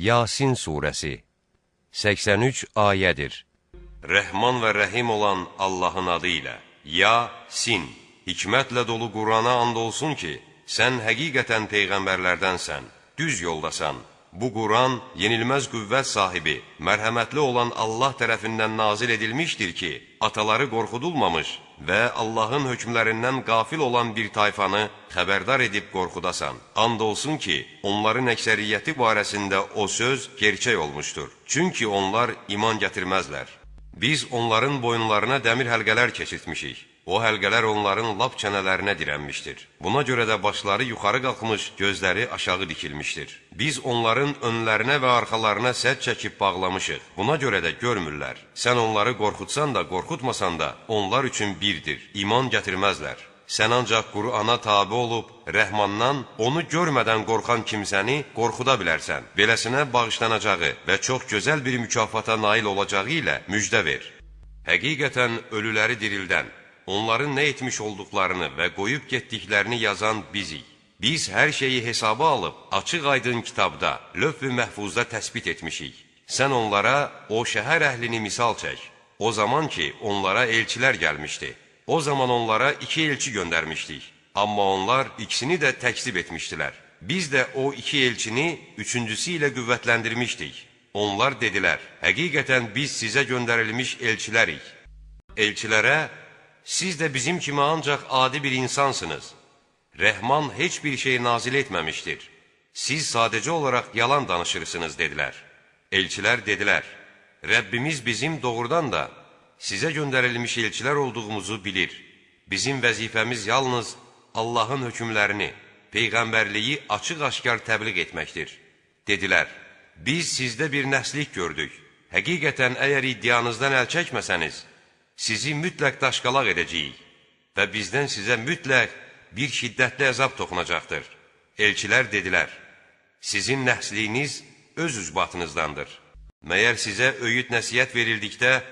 Yasin surəsi 83 ayədir. Rəhman və rəhim olan Allahın adı ilə. Yasin, hikmətlə dolu Qurana and olsun ki, sən həqiqətən peyğəmbərlərdənsən, düz yoldasan. Bu Quran yenilməz qüvvət sahibi, mərhəmətli olan Allah tərəfindən nazil edilmişdir ki, ataları qorxudulmamış və Allahın hökmlərindən qafil olan bir tayfanı xəbərdar edib qorxudasan. And olsun ki, onların əksəriyyəti barəsində o söz gerçək olmuşdur. Çünki onlar iman gətirməzlər. Biz onların boyunlarına dəmir həlqələr keçirtmişik. O həlqələr onların lap çənələrinə dirənmişdir. Buna görə də başları yuxarı qalxmış, gözləri aşağı dikilmişdir. Biz onların önlərinə və arxalarına sədd çəkib bağlamışıq. Buna görə də görmürlər. Sən onları qorxutsan da, qorxutmasan da, onlar üçün birdir. İman gətirməzlər. Sən ancaq Qur'ana tabi olub, Rəhmandan onu görmədən qorxan kimsəni qorxuda bilərsən. Beləsinə bağışlanacağı və çox gözəl bir mükafata nail olacağı ilə müjdə ver. Həqiqətən ölüləri dirildən, onların nə etmiş olduqlarını və qoyub getdiklərini yazan bizik. Biz hər şeyi hesaba alıb, açıq-aydın kitabda, lövh-i məhfuzda təsbit etmişik. Sən onlara o şəhər əhlini misal çək. O zaman ki, onlara elçilər gəlmişdi. O zaman onlara 2 elçi göndərmişdik. Amma onlar ikisini də təkzib etmişdilər. Biz də o 2 elçini 3-cüsü ilə qüvvətləndirmişdik. Onlar dedilər, həqiqətən biz sizə göndərilmiş elçilərik. Elçilərə, siz də bizim kimi ancaq adi bir insansınız. Rəhman heç bir şey nazil etməmişdir. Siz sadəcə olaraq yalan danışırsınız, dedilər. Elçilər dedilər, Rəbbimiz bizim doğrudan da sizə göndərilmiş elçilər olduğumuzu bilir. Bizim vəzifəmiz yalnız Allahın hökmlərini, peyğəmbərliyi açıq-aşkar təbliğ etməkdir. Dedilər, biz sizdə bir nəslik gördük. Həqiqətən əgər iddianızdan əl çəkməsəniz, sizi mütləq daşqalaq edəcəyik və bizdən sizə mütləq bir şiddətli əzab toxunacaqdır. Elçilər dedilər, sizin nəsliyiniz öz üzbatınızdandır. Məyər sizə öyüd nəsiyyət verildikdə,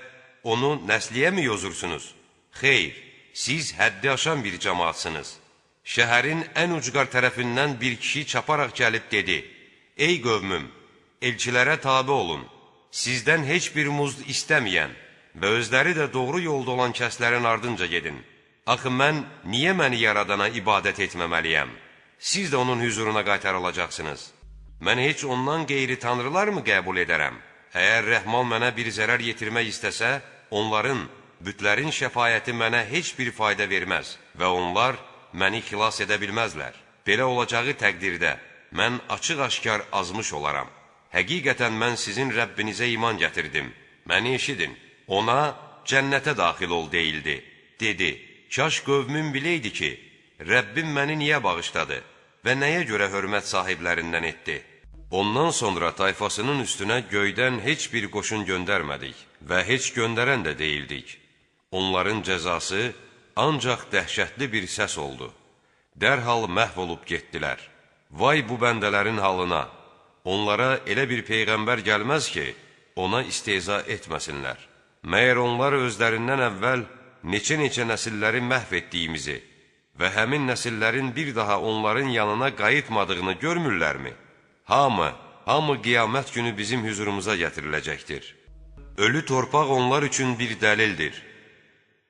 onu nəsliyə mi yozursunuz? Xeyr, siz həddi aşan bir cəmaatsınız. Şəhərin ən ucqar tərəfindən bir kişi çaparaq gəlib dedi, ey qövmüm, elçilərə tabi olun, sizdən heç bir muzd istəməyən və özləri də doğru yolda olan kəslərin ardınca gedin. Axı mən niyə məni yaradana ibadət etməməliyəm? Siz də onun hüzuruna qaytarılacaqsınız. Mən heç ondan qeyri tanrılar mı qəbul edərəm? Əgər Rəhman mənə bir zərər yetirmək istəsə, onların, bütlərin şəfayəti mənə heç bir fayda verməz və onlar məni xilas edə bilməzlər. Belə olacağı təqdirdə mən açıq-aşkar azmış olaram. Həqiqətən mən sizin Rəbbinizə iman gətirdim. Məni eşidin. Ona cənnətə daxil ol deyildi. Dedi, kaş qövmüm biləydi ki, Rəbbim məni niyə bağışladı və nəyə görə hörmət sahiblərindən etdi? Ondan sonra tayfasının üstünə göydən heç bir qoşun göndərmədik və heç göndərən də deyildik. Onların cəzası ancaq dəhşətli bir səs oldu. Dərhal məhv olub getdilər. Vay bu bəndələrin halına! Onlara elə bir peyğəmbər gəlməz ki, ona istehza etməsinlər. Məyər onlar özlərindən əvvəl neçə-neçə nəsilləri məhv etdiyimizi və həmin nəsillərin bir daha onların yanına qayıtmadığını görmürlərmi? Hamı qiyamət günü bizim hüzurumuza gətiriləcəkdir. Ölü torpaq onlar üçün bir dəlildir.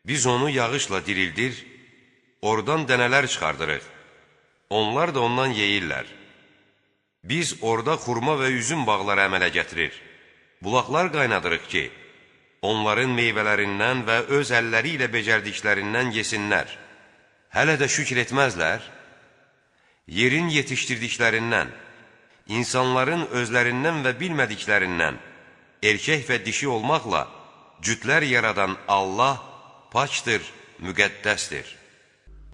Biz onu yağışla dirildir, oradan dənələr çıxardırıq. Onlar da ondan yeyirlər. Biz orada xurma və üzüm bağları əmələ gətirir. Bulaqlar qaynadırıq ki, onların meyvələrindən və öz əlləri ilə becərdiklərindən yesinlər. Hələ də şükr etməzlər. Yerin yetişdirdiklərindən, insanların özlərindən və bilmədiklərindən, erkək və dişi olmaqla cütlər yaradan Allah paçdır, müqəddəsdir.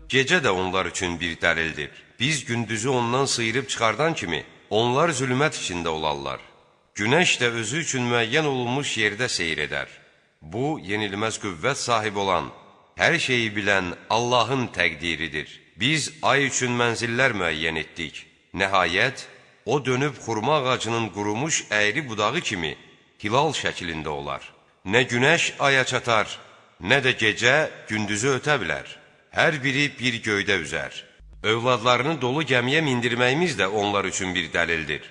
Gecə də onlar üçün bir dəlildir. Biz gündüzü ondan sıyırıb çıxardan kimi, onlar zülmət içində olarlar. Günəş də özü üçün müəyyən olunmuş yerdə seyr edər. Bu, yenilməz qüvvət sahibi olan, hər şeyi bilən Allahın təqdiridir. Biz ay üçün mənzillər müəyyən etdik. Nəhayət, o dönüb xurma ağacının qurumuş əyri budağı kimi hilal şəklində olar. Nə günəş aya çatar, nə də gecə gündüzü ötə bilər. Hər biri bir göydə üzər. Övladlarını dolu gəmiyə mindirməyimiz də onlar üçün bir dəlildir.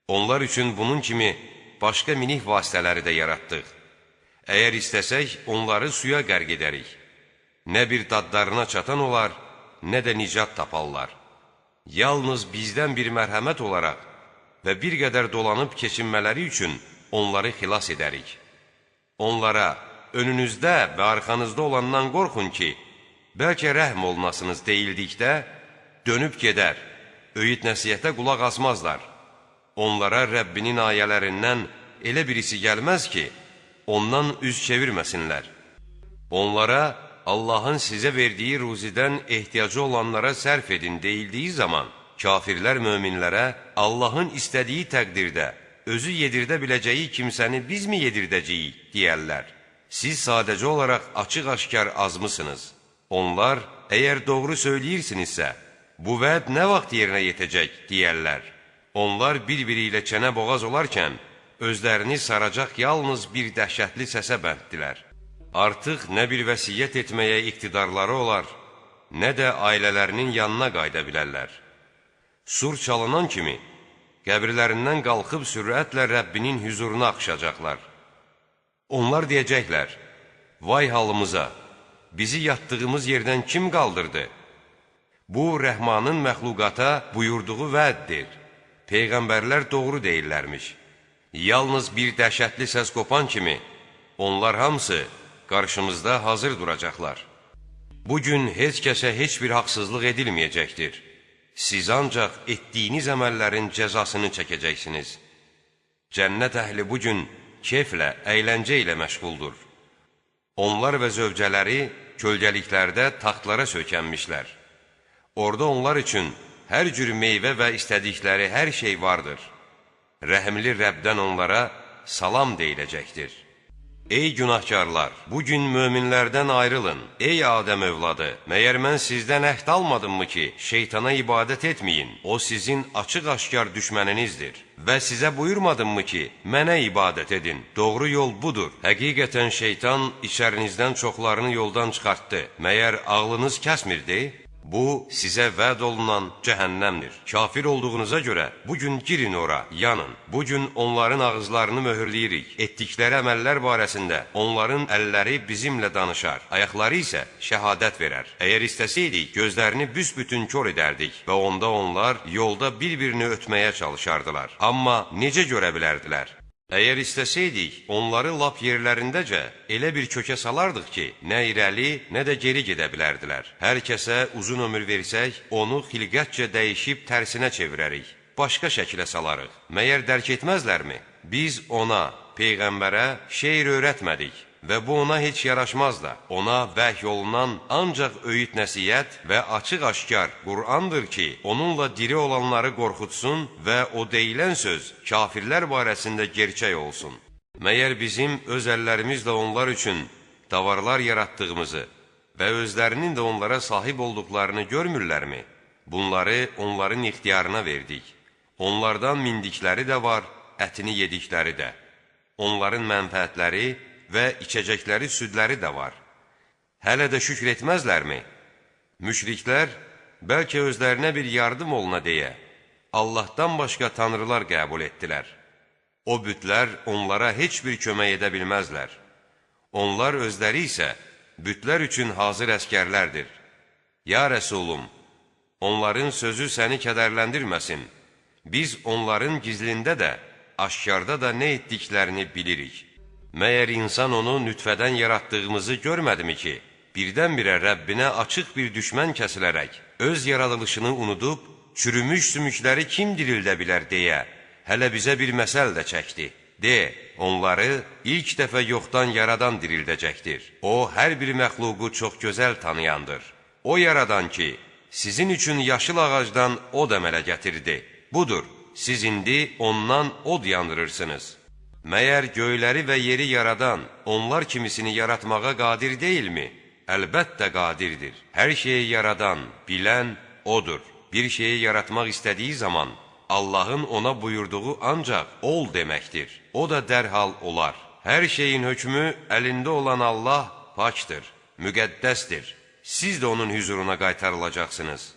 Onlar üçün bunun kimi başqa minik vasitələri də yaratdıq. Əgər istəsək, onları suya qərq edərik. Nə bir dadlarına çatan olar, nə də nicat taparlar. Yalnız bizdən bir mərhəmət olaraq və bir qədər dolanıb keçinmələri üçün onları xilas edərik. Onlara önünüzdə və arxanızda olandan qorxun ki, bəlkə rəhm olunasınız deyildikdə, dönüb gedər, öyüd nəsihətə qulaq asmazlar. Onlara Rəbbinin ayələrindən elə birisi gəlməz ki, ondan üz çevirməsinlər. Onlara Allahın sizə verdiyi ruzidən ehtiyacı olanlara sərf edin deyildiyi zaman, kafirlər möminlərə Allahın istədiyi təqdirdə özü yedirdə biləcəyi kimsəni biz mi yedirdəcəyik deyərlər. Siz sadəcə olaraq açıq-aşkar azmısınız. Onlar, əgər doğru söyləyirsinizsə, bu vəd nə vaxt yerinə yetəcək deyərlər. Onlar bir-biri ilə çənə boğaz olarkən, özlərini saracaq yalnız bir dəhşətli səsə bənddilər. Artıq nə bir vəsiyyət etməyə iqtidarları olar, nə də ailələrinin yanına qayıda bilərlər. Sur çalınan kimi, qəbirlərindən qalxıb sürətlə Rəbbinin hüzuruna axışacaqlar. Onlar deyəcəklər, vay halımıza, bizi yatdığımız yerdən kim qaldırdı? Bu, Rəhmanın məxluqata buyurduğu vəddir. Peyğəmbərlər doğru deyirlərmiş. Yalnız bir dəhşətli səs qopan kimi, onlar hamısı qarşımızda hazır duracaqlar. Bugün heç kəsə heç bir haqsızlıq edilməyəcəkdir. Siz ancaq etdiyiniz əməllərin cəzasını çəkəcəksiniz. Cənnət əhli bugün keyflə, əyləncə ilə məşğuldur. Onlar və zövcələri kölgəliklərdə taxtlara söykənmişlər. Orada onlar üçün hər cür meyvə və istədikləri hər şey vardır. Rəhimli Rəbdən onlara salam deyiləcəkdir. Ey günahkarlar, bugün möminlərdən ayrılın. Ey Adəm övladı, məyər mən sizdən əhd almadımmı ki, şeytana ibadət etməyin, o sizin açıq-aşkar düşməninizdir. Və sizə buyurmadımmı ki, mənə ibadət edin, doğru yol budur. Həqiqətən şeytan içərinizdən çoxlarını yoldan çıxartdı, məyər ağlınız kəsmirdi? Bu, sizə vəd olunan cəhənnəmdir. Kafir olduğunuza görə bugün girin ora, yanın. Bugün onların ağızlarını möhürləyirik. Etdikləri əməllər barəsində onların əlləri bizimlə danışar, ayaqları isə şəhadət verər. Əgər istəsəydik, gözlərini büsbütün kör edərdik və onda onlar yolda bir-birini ötməyə çalışardılar. Amma necə görə bilərdilər? Əgər istəsəydik, onları lap yerlərindəcə elə bir kökə salardıq ki, nə irəli, nə də geri gedə bilərdilər. Hər kəsə uzun ömür versək, onu xilqətcə dəyişib tərsinə çevirərik, başqa şəkilə salarıq. Məyər dərk etməzlərmi? Biz ona, Peyğəmbərə şeir öyrətmədik və bu ona heç yaraşmaz da. Ona vəhy olunan ancaq öyüd nəsihət və açıq-aşkar Qur'andır ki, onunla diri olanları qorxutsun və o deyilən söz kafirlər barəsində gerçək olsun. Məyər bizim öz əllərimizlə onlar üçün davarlar yaratdığımızı və özlərinin də onlara sahib olduqlarını görmürlərmi? Bunları onların ixtiyarına verdik. Onlardan mindikləri də var, ətini yedikləri də. Onların mənfəətləri və içəcəkləri südləri də var. Hələ də şükr etməzlərmi? Müşriklər, bəlkə özlərinə bir yardım oluna deyə, Allahdan başqa tanrılar qəbul etdilər. O bütlər onlara heç bir kömək edə bilməzlər. Onlar özləri isə bütlər üçün hazır əskərlərdir. Ya Rəsulum, onların sözü səni kədərləndirməsin. Biz onların gizlində də, aşkarda da nə etdiklərini bilirik. Məyər insan onu nütfədən yaratdığımızı görmədimi ki, birdən-birə Rəbbinə açıq bir düşmən kəsilərək, öz yaradılışını unudub, çürümüş sümükləri kim dirildə bilər deyə, hələ bizə bir məsəl də çəkdi. De, onları ilk dəfə yoxdan yaradan dirildəcəkdir. O, hər bir məxluqu çox gözəl tanıyandır. O yaradan ki, sizin üçün yaşıl ağacdan od əmələ gətirdi. Budur, siz indi ondan od yandırırsınız. Məyər göyləri və yeri yaradan, onlar kimisini yaratmağa qadir deyilmi? Əlbəttə qadirdir. Hər şeyi yaradan, bilən odur. Bir şeyi yaratmaq istədiyi zaman, Allahın ona buyurduğu ancaq ol deməkdir. O da dərhal olar. Hər şeyin hökmü əlində olan Allah pakdır, müqəddəsdir. Siz də onun hüzuruna qaytarılacaqsınız.